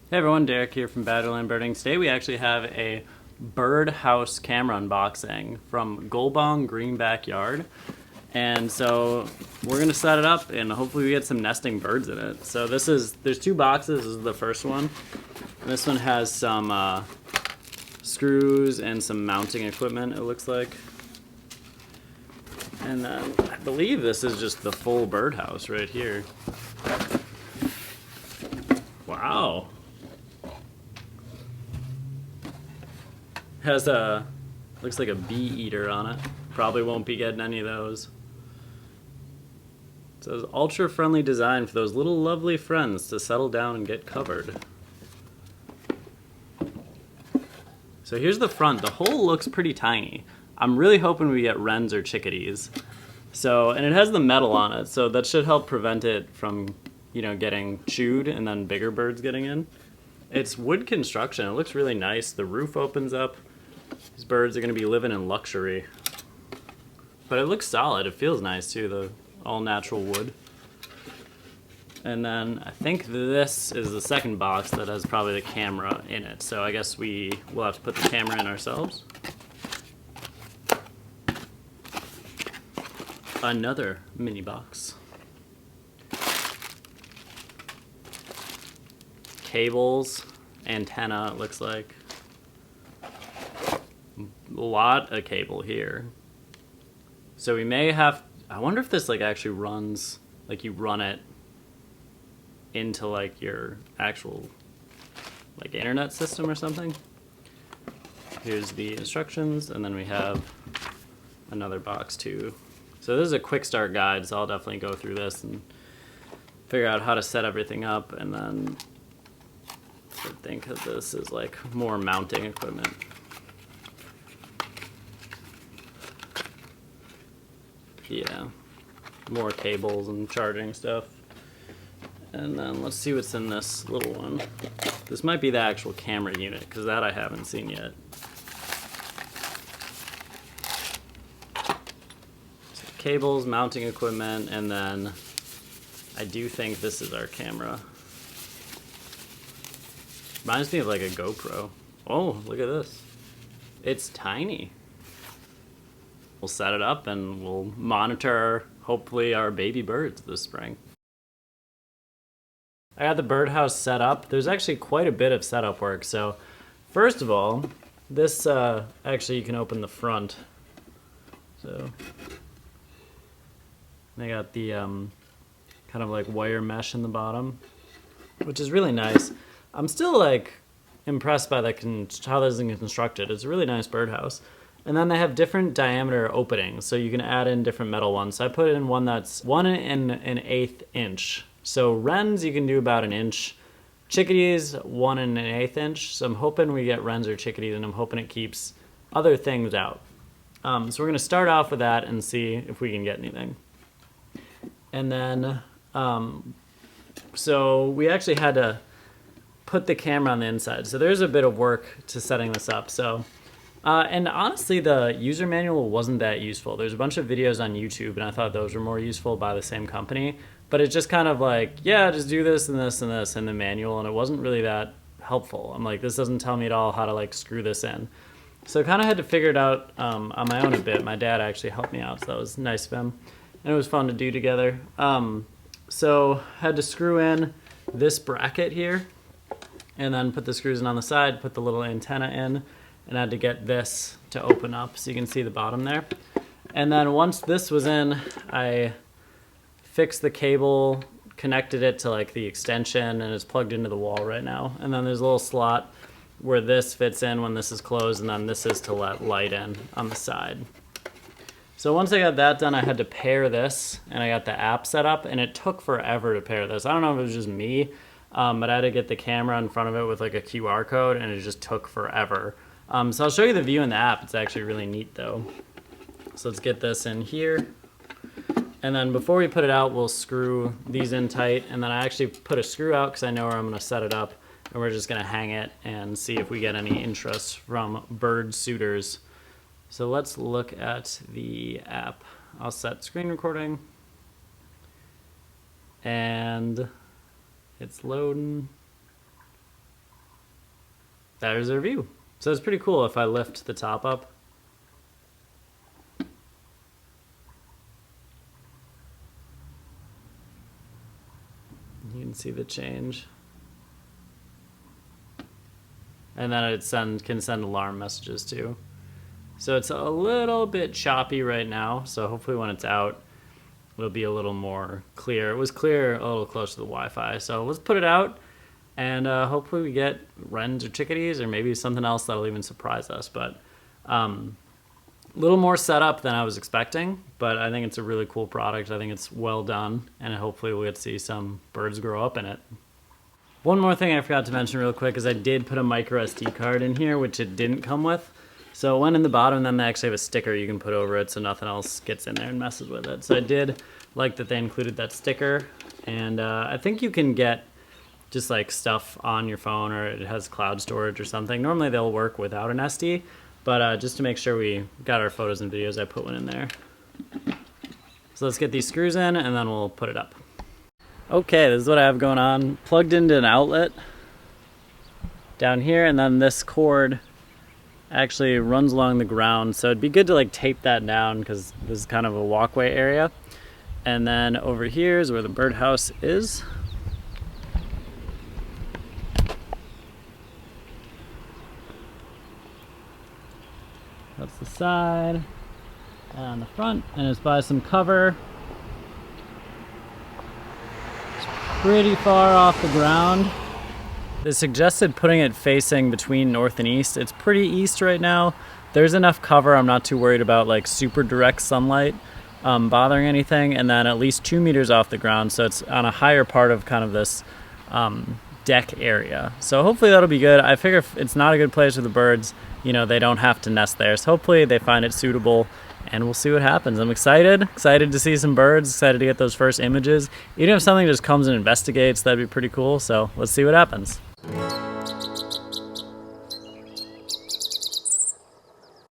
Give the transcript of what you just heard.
Hey everyone, Derek here from Badgerland Birding. Today we actually have a birdhouse camera unboxing from Golbong Green Backyard. And so we're gonna set it up and hopefully we get some nesting birds in it. So there's two boxes, this is the first one. And this one has some screws and some mounting equipment, it looks like. And then I believe this is just the full birdhouse right here. Wow. Has looks like a bee eater on it. Probably won't be getting any of those. It says ultra friendly design for those little lovely friends to settle down and get covered. So here's the front. The hole looks pretty tiny. I'm really hoping we get wrens or chickadees. So, and it has the metal on it, so that should help prevent it from, getting chewed and then bigger birds getting in. It's wood construction. It looks really nice. The roof opens up. These birds are going to be living in luxury. But it looks solid. It feels nice too, the all natural wood. And then I think this is the second box that has probably the camera in it. So I guess we'll have to put the camera in ourselves. Another mini box. Cables, antenna, it looks like. A lot of cable here. So we may have, I wonder if this actually runs, you run it into your actual internet system or something. Here's the instructions, and then we have another box too. So this is a quick start guide, so I'll definitely go through this and figure out how to set everything up, and then I think that this is more mounting equipment. Yeah, more cables and charging stuff. And then let's see what's in this little one. This might be the actual camera unit, because that I haven't seen yet. So cables, mounting equipment, and then I do think this is our camera. Reminds me of a GoPro. Oh, look at this. It's tiny. We'll set it up and we'll monitor, hopefully, our baby birds this spring. I got the birdhouse set up. There's actually quite a bit of setup work. So first of all, this, actually you can open the front. So they got the kind of wire mesh in the bottom, which is really nice. I'm still impressed by how this is constructed. It's a really nice birdhouse. And then they have different diameter openings, so you can add in different metal ones. So I put in one that's 1 1/8 inch. So wrens you can do about 1 inch. Chickadees 1 1/8 inch. So I'm hoping we get wrens or chickadees, and I'm hoping it keeps other things out. So we're gonna start off with that and see if we can get anything. And then, so we actually had to put the camera on the inside. So there's a bit of work to setting this up. So. And honestly, the user manual wasn't that useful. There's a bunch of videos on YouTube, and I thought those were more useful by the same company. But it's just kind of yeah, just do this and this and this in the manual, and it wasn't really that helpful. I'm this doesn't tell me at all how to screw this in. So I kind of had to figure it out on my own a bit. My dad actually helped me out, so that was nice of him. And it was fun to do together. So had to screw in this bracket here, and then put the screws in on the side, put the little antenna in, and I had to get this to open up so you can see the bottom there. And then once this was in, I fixed the cable, connected it to the extension, and it's plugged into the wall right now. And then there's a little slot where this fits in when this is closed, and then this is to let light in on the side. So once I got that done, I had to pair this, and I got the app set up, and it took forever to pair this. I don't know if it was just me, but I had to get the camera in front of it with a QR code, and it just took forever. So I'll show you the view in the app. It's actually really neat though. So let's get this in here. And then before we put it out, we'll screw these in tight. And then I actually put a screw out because I know where I'm gonna set it up. And we're just gonna hang it and see if we get any interest from bird suitors. So let's look at the app. I'll set screen recording. And it's loading. there's their view. So it's pretty cool if I lift the top up. You can see the change. And then it can send alarm messages too. So it's a little bit choppy right now, so hopefully when it's out, it'll be a little more clear. It was clear a little close to the Wi-Fi, so let's put it out, and hopefully we get wrens or chickadees, or maybe something else that'll even surprise us. But a little more setup than I was expecting, but I think it's a really cool product. I think it's well done, and hopefully we'll get to see some birds grow up in it. One more thing I forgot to mention real quick is I did put a micro SD card in here, which it didn't come with. So it went in the bottom, and then they actually have a sticker you can put over it so nothing else gets in there and messes with it. So I did like that they included that sticker, and I think you can get just like stuff on your phone, or it has cloud storage or something. Normally they'll work without an SD, but just to make sure we got our photos and videos, I put one in there. So let's get these screws in, and then we'll put it up. Okay, this is what I have going on. Plugged into an outlet down here, and then this cord actually runs along the ground, so it'd be good to like tape that down because this is kind of a walkway area. And then over here is where the birdhouse is. That's the side, and on the front, and it's by some cover. Pretty far off the ground. They suggested putting it facing between north and east. It's pretty east right now. There's enough cover. I'm not too worried about like super direct sunlight bothering anything. And then at least 2 meters off the ground, so it's on a higher part of kind of this deck area. So hopefully that'll be good. I figure if it's not a good place for the birds, you know, they don't have to nest there. So hopefully they find it suitable, and we'll see what happens. I'm excited to see some birds, excited to get those first images. Even if something just comes and investigates, that'd be pretty cool. So let's see what happens.